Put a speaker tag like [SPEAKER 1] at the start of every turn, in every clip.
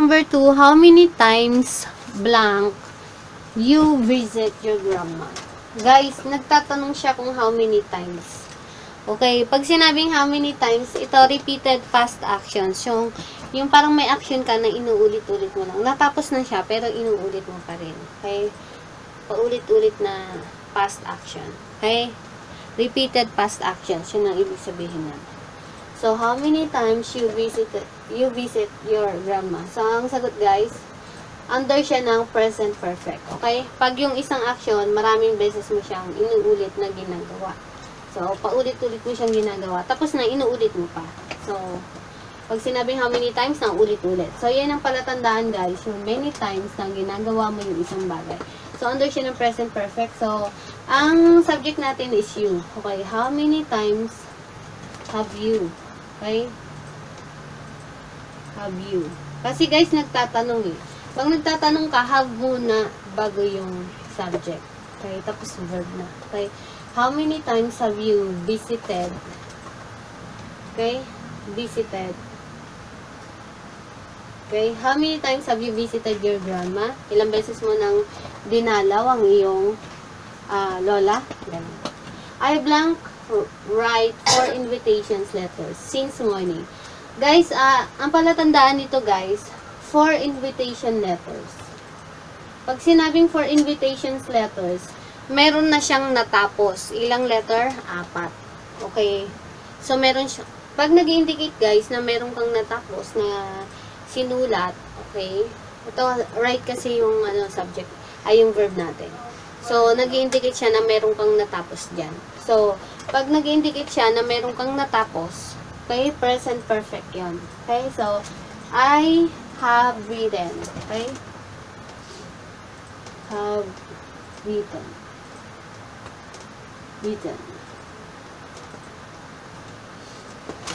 [SPEAKER 1] number 2, how many times blank you visit your grandma? Guys, nagtatanong siya kung how many times. Okay, pag sinabing how many times, ito repeated past actions. Yung parang may action ka na inuulit-ulit mo lang. Natapos na siya, pero inuulit mo pa rin. Okay? Paulit-ulit na past action. Okay? Repeated past actions. Yun ang ibig sabihin niya. So, how many times you visit your grandma? So, ang sagot guys, under siya ng present perfect. Okay? Pag yung isang action, maraming beses mo siyang inuulit na ginagawa. So, paulit-ulit mo siyang ginagawa. Tapos na, inuulit mo pa. So, pag sinabing how many times, na ulit-ulit. So, yan ang palatandaan guys, yung many times na ginagawa mo yung isang bagay. So, under siya ng present perfect. So, ang subject natin is you. Okay, how many times have you? Okay? Have you? Kasi guys, nagtatanong eh. Pag nagtatanong ka, have muna bago yung subject. Okay, tapos verb na. Okay, how many times have you visited? Okay, visited. Okay, how many times have you visited your grandma? Ilang beses mo nang dinalaw ang iyong lola? Ganun. I blank write 4 invitations letters since morning. Guys, ang palatandaan nito guys, 4 invitation letters. Pag sinabing 4 invitations letters, meron na siyang natapos. Ilang letter? 4. Okay. So, meron siya. Pag nag-indicate guys na meron kang natapos na sinulat, okay? Ito, write kasi yung subject, ay yung verb natin. So, nag-indicate siya na meron kang natapos dyan. So, pag nag-indicate siya na meron kang natapos, okay, present perfect yon. Okay, so, I have written. Okay? Have written. Written.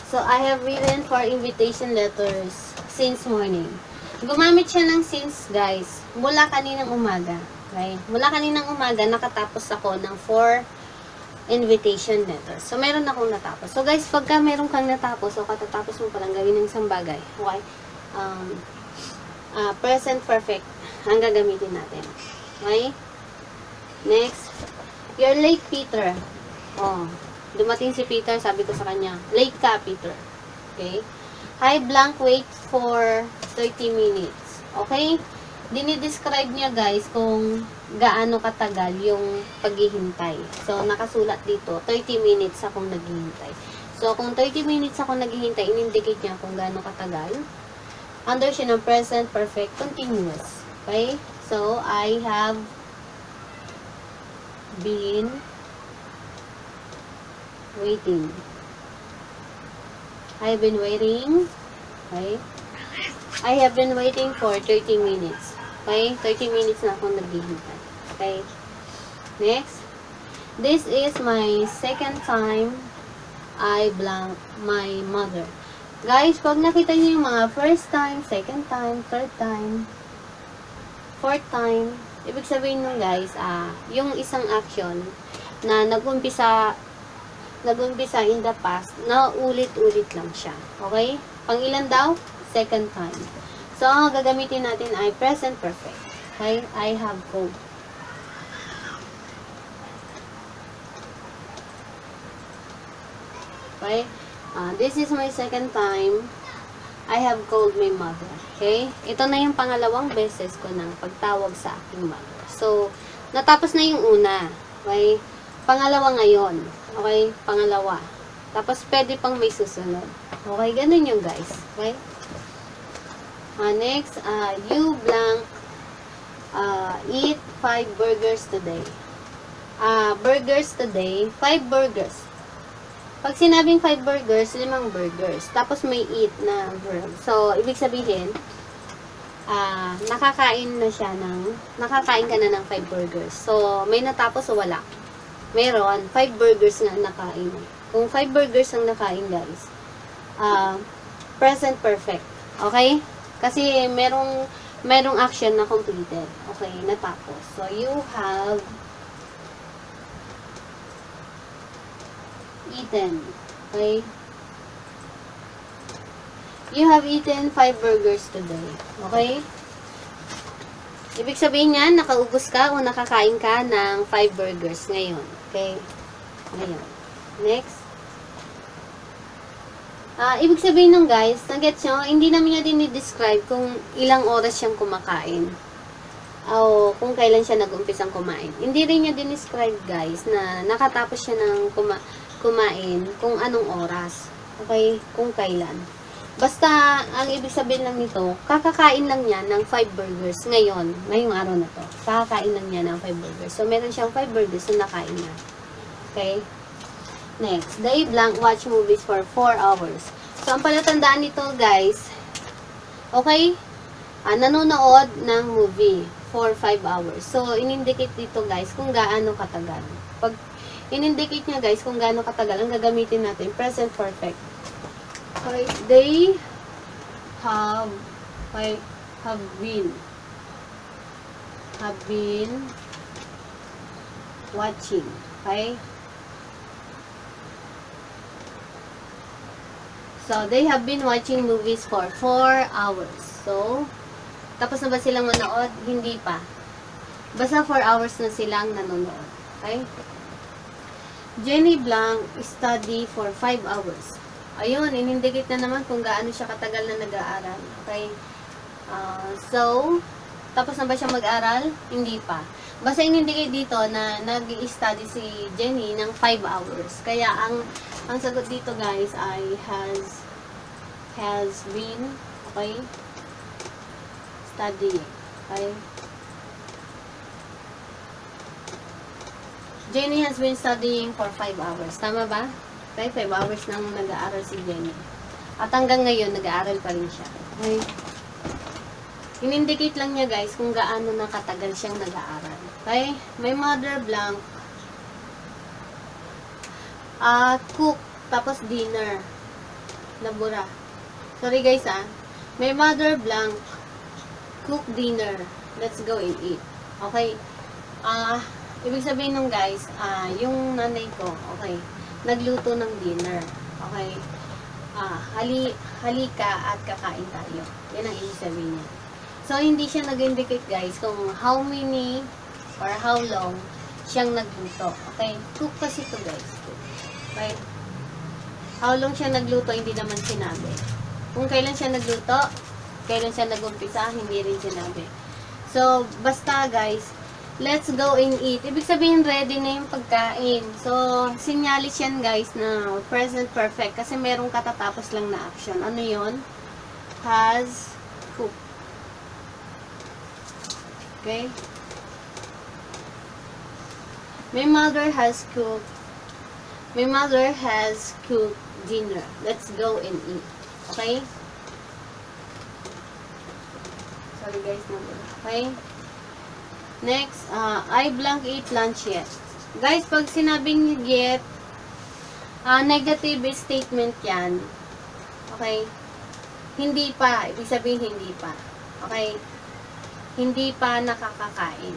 [SPEAKER 1] So, I have written 4 invitation letters since morning. Gumamit siya ng since, guys, mula kaninang umaga. Okay? Mula kaninang umaga, nakatapos ako ng 4 invitation letters. So, meron akong natapos. So, guys, pagka meron kang natapos, o katatapos mo palang gawin ng isang bagay, okay? Present perfect ang gagamitin natin. Okay? Next. You're late, Peter. Oh, dumating si Peter, sabi ko sa kanya, late ka, Peter. Okay? Hi, blank, wait for 30 minutes. Okay? Dinidescribe niya, guys, kung gaano katagal yung paghihintay. So, nakasulat dito, 30 minutes akong naghihintay. So, kung 30 minutes ako naghihintay, in-indicate niya kung gaano katagal. Under siya ng present perfect continuous. Okay? So, I have been waiting. I've been waiting. Okay? I have been waiting for 30 minutes. Okay? 30 minutes na akong naghihintay. Okay? Next. This is my second time I blank my mother. Guys, pag nakita niyo yung mga first time, second time, third time, fourth time, ibig sabihin nung guys, yung isang action na nag-umpisa in the past, na ulit-ulit lang siya. Okay? Pang ilan daw? Second time. So, ang gagamitin natin ay present perfect. Okay? I have called. Okay? This is my second time I have called my mother. Okay? Ito na yung pangalawang beses ko ng pagtawag sa aking mother. So, natapos na yung una. Okay? Pangalawa ngayon. Okay? Pangalawa. Tapos, pwede pang may susunod. Okay? Ganun yung guys. Okay? Next, you blank eat 5 burgers today. Burgers today, 5 burgers. Pag sinabing 5 burgers, 5 burgers. Tapos may eat na verb. So, ibig sabihin, nakakain ka na ng 5 burgers. So, may natapos o wala? Meron, 5 burgers na nakain. Kung 5 burgers ang nakain, guys, present perfect. Okay? Kasi merong action na completed. Okay, natapos. So, you have eaten. Okay? You have eaten 5 burgers today. Okay? Ibig sabihin niyan, nakaubos ka o nakakain ka ng 5 burgers ngayon. Okay? Ngayon. Next. Ibig sabihin nung guys, nag-gets nyo, hindi namin niya dinidescribe kung ilang oras siyang kumakain. O kung kailan siya nag-umpisang kumain. Hindi rin niya dinescribe guys na nakatapos siya ng kumain kung anong oras. Okay? Kung kailan. Basta, ang ibig sabihin lang nito, kakakain lang niya ng 5 burgers ngayon, ngayong araw na to. Kakakain lang niya ng 5 burgers. So, meron siyang 5 burgers na nakain niya. Okay? Next, they blank watch movies for 4 hours. So, ang palatandaan nito, guys, okay? Nanonood ng movie for 5 hours. So, in-indicate dito, guys, kung gaano katagal. Pag in-indicate niya, guys, kung gaano katagal, ang gagamitin natin, present perfect. Okay, they have been watching. Okay? So, they have been watching movies for 4 hours. So, tapos na ba silang manood? Hindi pa. Basta 4 hours na silang nanonood. Okay? Jenny Blanc study for 5 hours. Ayun, in-indicate na naman kung gaano siya katagal na nag-aaral. Okay? So, tapos na ba siya mag-aral? Hindi pa. Basta in-indicate dito na nag-i-study si Jenny ng 5 hours. Kaya, ang sagot dito guys ay has been, okay? Studying. Okay? Jenny has been studying for 5 hours. Tama ba? Okay, 5 hours nang nag-aaral si Jenny. At hanggang ngayon, nag-aaral pa rin siya. Okay? In-indicate lang niya guys kung gaano na katagal siyang nag-aaral. Okay? My mother blank cook, tapos dinner. Nabura. Sorry guys My mother blank cook dinner. Let's go and eat. Okay? Ibig sabihin nung guys, yung nanay ko, okay, nagluto ng dinner. Okay? Halika at kakain tayo. Yan ang ibig sabihin niya. So, hindi siya nag-indicate guys kung how many or how long siyang nagluto. Okay? Cook kasi ito guys. Okay? How long siya nagluto, hindi naman sinabi. Kung kailan siya nagluto, kailan siya nag-umpisa, hindi rin sinabi. So, basta guys, let's go and eat. Ibig sabihin, ready na yung pagkain. So, sinyalis yan guys na present perfect kasi merong katatapos lang na action. Ano yon? Has cooked. Okay? My mother has cooked. My mother has cooked dinner. Let's go and eat. Okay? Sorry guys, okay? Next, I blank eat lunch yet. Guys, pag sinabing yet, negative statement yan. Okay? Hindi pa. Ibig sabihin, hindi pa. Okay? Hindi pa nakakakain.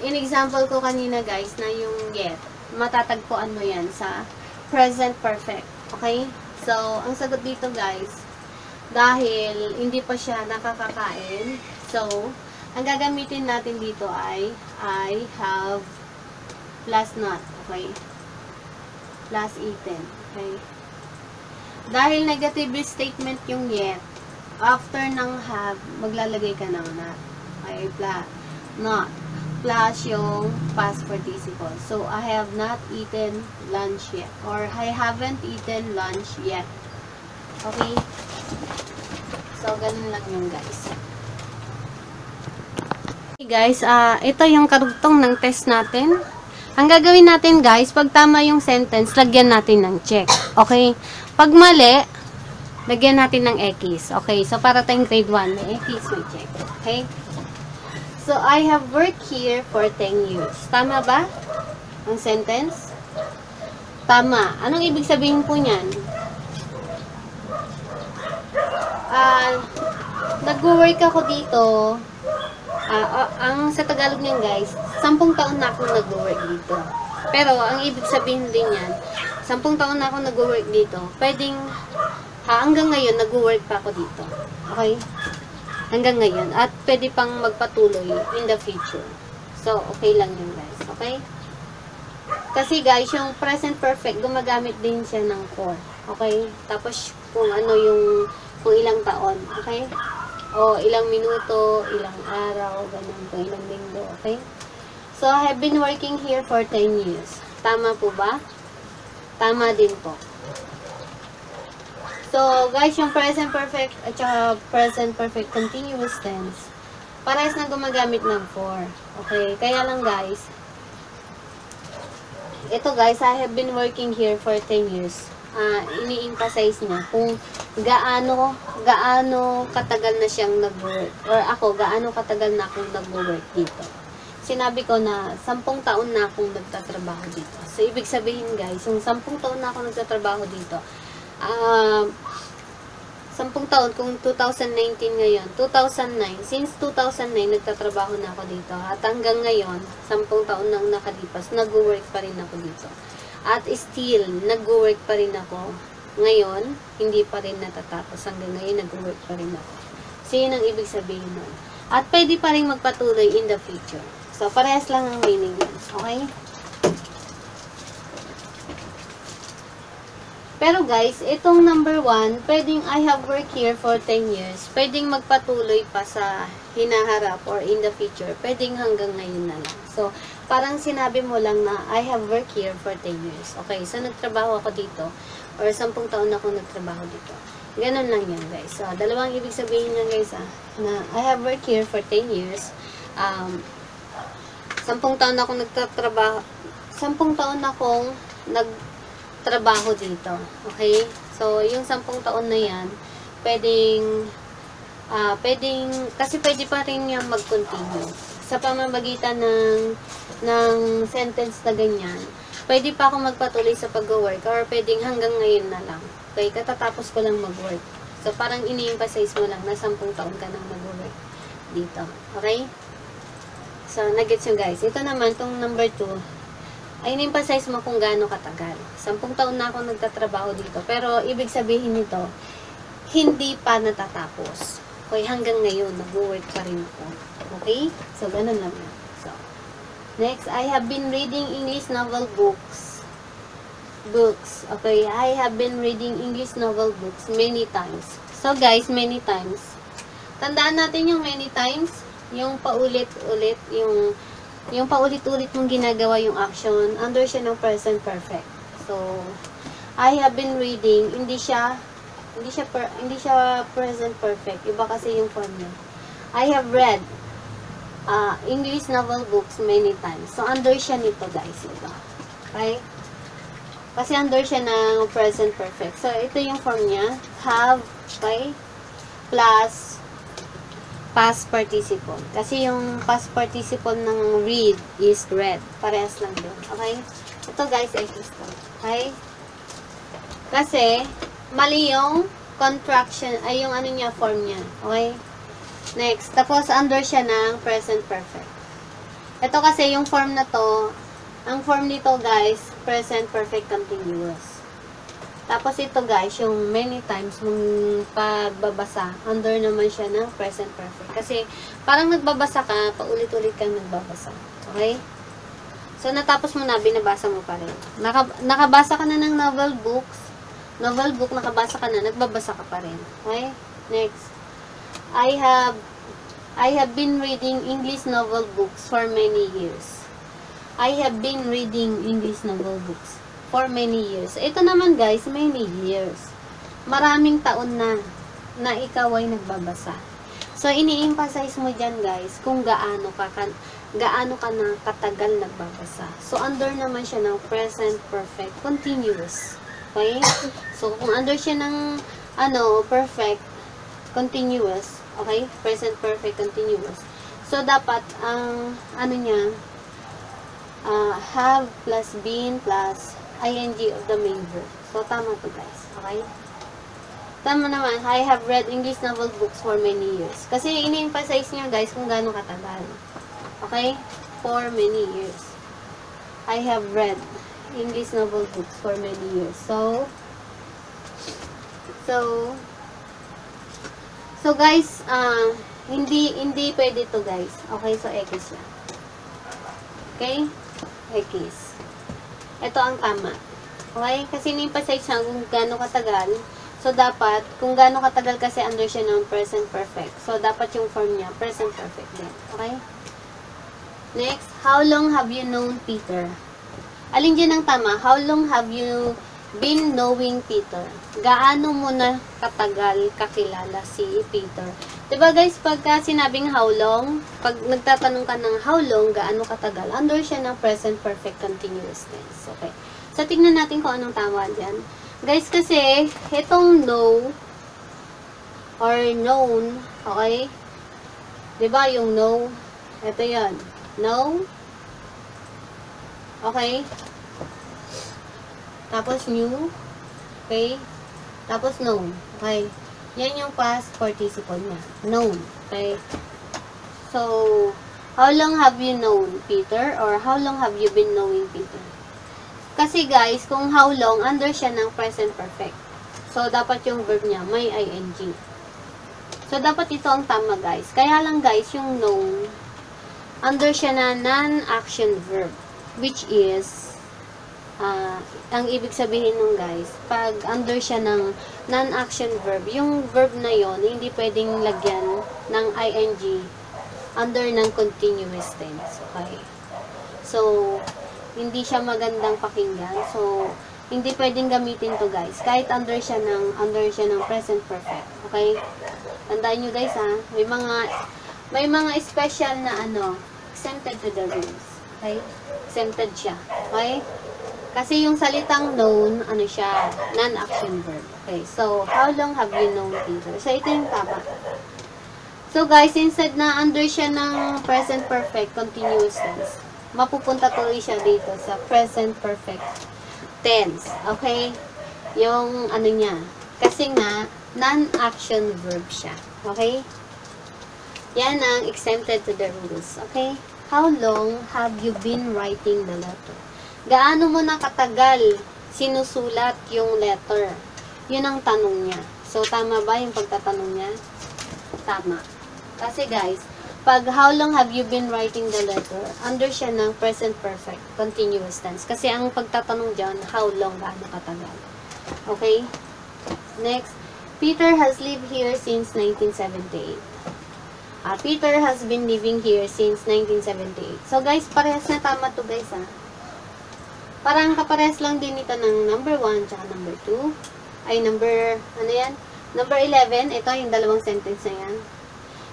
[SPEAKER 1] In example ko kanina guys, na yung yet, matatagpuan mo yan sa present perfect. Okay? So, ang sagot dito guys, dahil hindi pa siya nakakakain, so, ang gagamitin natin dito ay I have plus not, okay? Plus eaten, okay? Dahil negative statement yung yet, after ng have, maglalagay ka ng not. Okay, plus, not. Plus yung past participle. So, I have not eaten lunch yet. Or, I haven't eaten lunch yet. Okay? So, ganun lang yung guys. Guys, ito yung karugtong ng test natin. Ang gagawin natin guys, pag tama yung sentence, lagyan natin ng check. Okay? Pag mali, lagyan natin ng X. Okay? So, para tayong grade 1, may X, may check. Okay? So, I have worked here for 10 years. Tama ba? Ang sentence? Tama. Anong ibig sabihin po niyan? Nag-work ako dito. Ang sa Tagalog niyan guys, 10 taon na ako nag-work dito. Pero, ang ibig sabihin din yan, 10 taon na ako nag-work dito, pwedeng Hanggang ngayon, nag-work pa ako dito. Okay? Hanggang ngayon. At pwede pang magpatuloy in the future. So, okay lang yun, guys. Okay? Kasi, guys, yung present perfect, gumagamit din siya ng for. Okay? Tapos, kung ano yung, kung ilang taon. Okay? O, ilang minuto, ilang araw, ganun, kung ilang linggo. Okay? So, I have been working here for 10 years. Tama po ba? Tama din po. So, guys, yung present perfect at saka present perfect continuous tense, parehas na gumagamit ng for. Okay? Kaya lang, guys, ito, guys, I have been working here for 10 years. Ini-emphasize niya kung gaano katagal na siyang nag-work. Or ako, gaano katagal na akong nag-work dito. Sinabi ko na 10 taon na akong nagtatrabaho dito. So, ibig sabihin, guys, yung 10 taon na akong nagtatrabaho dito, 10 taon, kung 2019 ngayon, 2009, since 2009, nagtatrabaho na ako dito. At hanggang ngayon, 10 taon nang nakalipas, nag-work pa rin ako dito. At still, nag-work pa rin ako. Ngayon, hindi pa rin natatapos. Hanggang ngayon, nag-work pa rin ako. So, yun ang ibig sabihin nun. At pwede pa rin magpatuloy in the future. So, parehas lang ang meaning nun. Okay? Pero guys, itong number 1, pwedeng I have worked here for 10 years. Pwedeng magpatuloy pa sa hinaharap or in the future. Pwedeng hanggang ngayon na lang. So, parang sinabi mo lang na I have worked here for 10 years. Okay, so nagtrabaho ako dito or 10 taon na ako nagtrabaho dito. Ganun lang yan, guys. So, dalawang ibig sabihin niya, guys, na I have worked here for 10 years. 10 taon na akong nagtatrabaho. 10 taon na akong nagtrabaho dito. Okay? So, yung 10 taon na yan, pwedeng, kasi pwede pa rin yung mag-continue. Sa pamamagitan ng sentence na ganyan, pwede pa ako magpatuloy sa pag-work or pwedeng hanggang ngayon na lang. Okay? Katatapos ko lang mag-work. So, parang ini-emphasize mo lang na 10 taon ka nang mag-work dito. Okay? So, nagets nyo, guys. Ito naman, itong number 2, ay in-emphasize mo kung gaano katagal. 10 taon na ako nagtatrabaho dito. Pero, ibig sabihin nito, hindi pa natatapos. Okay, hanggang ngayon, nag-work pa rin ako. Okay? So, ganun lang yan. So, next, I have been reading English novel books. Okay, I have been reading English novel books many times. So, guys, many times. Tandaan natin yung many times, yung paulit-ulit, yung paulit-ulit mong ginagawa yung action, under siya ng present perfect. So, I have been reading, hindi siya present perfect. Iba kasi yung form niya. I have read English novel books many times. So, under siya nito, guys. Ito. Okay? Kasi under siya ng present perfect. So, ito yung form niya. Have, okay? Plus past participle. Kasi yung past participle ng read is read. Parehas lang yun. Okay? Ito, guys, ay ito. Okay? Kasi, mali yung contraction, ay yung ano niya, form niya. Okay? Next. Tapos, under siya ng present perfect. Ito kasi, yung form na to, ang form nito, guys, present perfect continuous. Tapos, ito, guys, yung many times mong pagbabasa, under naman siya ng present perfect. Kasi, parang nagbabasa ka, paulit-ulit kang nagbabasa. Okay? So, natapos mo na, binabasa mo pa rin. Nakabasa ka na ng novel book, nakabasa ka na, nagbabasa ka pa rin. Okay? Next. I have been reading English novel books for many years. I have been reading English novel books for many years. Ito naman, guys, many years. Maraming taon na ikaw ay nagbabasa. So, ini-emphasize mo dyan, guys, kung gaano ka na katagal nagbabasa. So, under naman siya ng present perfect continuous. Okay? So, kung under siya ng, perfect continuous, okay? Present perfect continuous. So, dapat, ang, have plus been plus ing of the main verb. So, tama to, guys. Okay? Tama naman, I have read English novel books for many years. Kasi, ini-emphasize niya, guys, kung gaano katagal. Okay? For many years. I have read English novel books for many years. So, So guys, hindi pwede to guys. Okay, so X yan. Okay? X. Ito ang tama. Okay? Kasi ni-emphasize siya kung gaano katagal. So, dapat, kung gaano katagal kasi under siya ng present perfect. So, dapat yung form niya, present perfect din. Okay? Next, how long have you known Peter? Alin dyan ang tama? How long have you been knowing Peter? Gaano mo na katagal kakilala si Peter? Diba guys, pagka sinabing how long, pag nagtatanong ka ng how long, gaano katagal, under siya ng present perfect continuous tense. Okay. So, tignan natin kung anong tama dyan. Guys, kasi, itong know or known, okay? Diba yung know? Ito yan. Know. Okay? Tapos new. Okay? Tapos known. Okay? Yan yung past participle niya. Known. Okay? So, how long have you known Peter? Or how long have you been knowing Peter? Kasi guys, kung how long, under siya ng present perfect. So, dapat yung verb niya may ing. So, dapat ito ang tama guys. Kaya lang guys, yung known, under siya na non-action verb. Which is, ang ibig sabihin nung guys, pag under siya ng non-action verb, yung verb na yon hindi pwedeng lagyan ng ing under ng continuous tense. Okay? So, hindi siya magandang pakinggan. So, hindi pwedeng gamitin to guys. Kahit under siya ng present perfect. Okay? Tandaan nyo guys ha, may mga special na exempted to the rules. Okay? Exempted siya. Okay? Kasi yung salitang known, siya, non-action verb. Okay, so, how long have you known Peter? So, ito yung tama. So, guys, instead na under siya ng present perfect continuous tense, mapupunta tuloy siya dito sa present perfect tense. Okay? Yung niya. Kasi nga, non-action verb siya. Okay? Yan ang exempted to the rules. Okay? How long have you been writing the letter? Gaano mo na katagal sinusulat yung letter? Yun ang tanong niya. So, tama ba yung pagtatanong niya? Tama. Kasi guys, pag how long have you been writing the letter, under siya ng present perfect, continuous tense. Kasi ang pagtatanong dyan, how long, gaano katagal. Okay? Next, Peter has lived here since 1978. Peter has been living here since 1978. So guys, parehas na tama to guys Parang kaparehas lang din ito ng number 1 tsaka number 2. Ay, number 11, ito yung dalawang sentence na yan.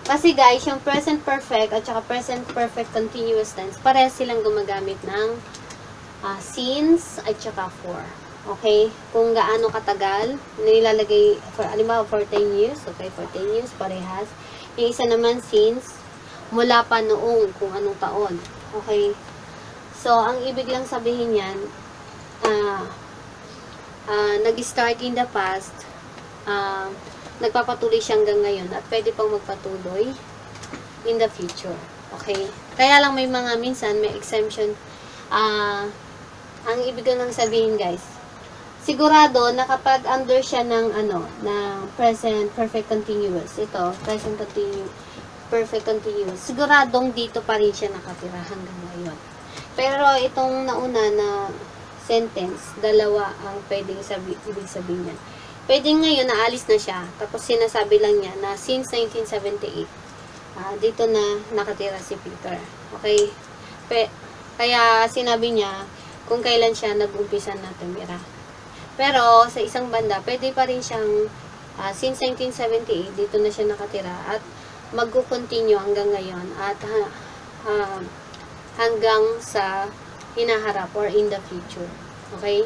[SPEAKER 1] Kasi guys, yung present perfect at saka present perfect continuous tense, parehas silang gumagamit ng since at saka for. Okay? Kung gaano katagal, nilalagay, halimbawa for 10 years, okay, for 10 years, parehas. Yung isa naman since, mula pa noong kung anong taon. Okay? So, ang ibig lang sabihin yan, nag-start in the past, nagpapatuloy siya hanggang ngayon, at pwede pang magpatuloy in the future. Okay? Kaya lang may mga minsan, may exemption. Ang ibig lang sabihin guys, sigurado na kapag under siya ng present perfect continuous, ito, present perfect continuous, siguradong dito pa rin siya nakatira hanggang ngayon. Pero itong nauna na sentence, dalawa ang pwedeng ibig sabihin niya. Pwedeng ngayon naalis na siya, tapos sinasabi lang niya na since 1978, dito na nakatira si Peter. Okay? Kaya sinabi niya kung kailan siya nag-umpisa na tumira. Pero sa isang banda, pwede pa rin siyang since 1978, dito na siya nakatira at mag-continue hanggang ngayon at hanggang sa hinaharap or in the future. Okay?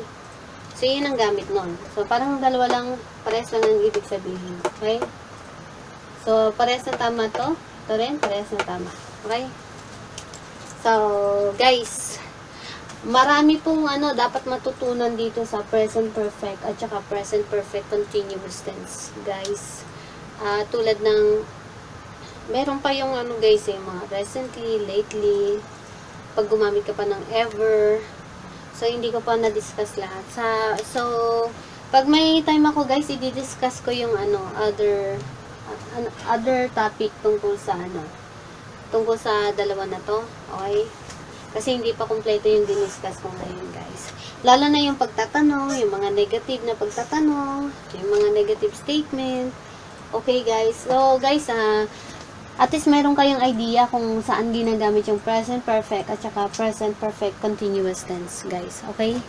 [SPEAKER 1] So, yun ang gamit nun. So, parang dalawa lang, parehas lang ang ibig sabihin. Okay? So, parehas na tama to. Ito rin, parehas na tama. Okay? So, guys, marami pong dapat matutunan dito sa present perfect at saka present perfect continuous tense. Guys, tulad ng, meron pa yung guys, mga recently, lately, pag gumamit ka pa ng ever. So, hindi ko pa na-discuss lahat. So, Pag may time ako guys, i-discuss ko yung other topic tungkol sa tungkol sa dalawa na to. Okay? Kasi hindi pa kumpleto yung diniscuss ko ngayon guys. Lalo na yung pagtatanong, yung mga negative na pagtatanong, yung mga negative statement. Okay guys. So guys, at least meron kayong idea kung saan ginagamit yung present perfect at saka present perfect continuous tense guys. Okay?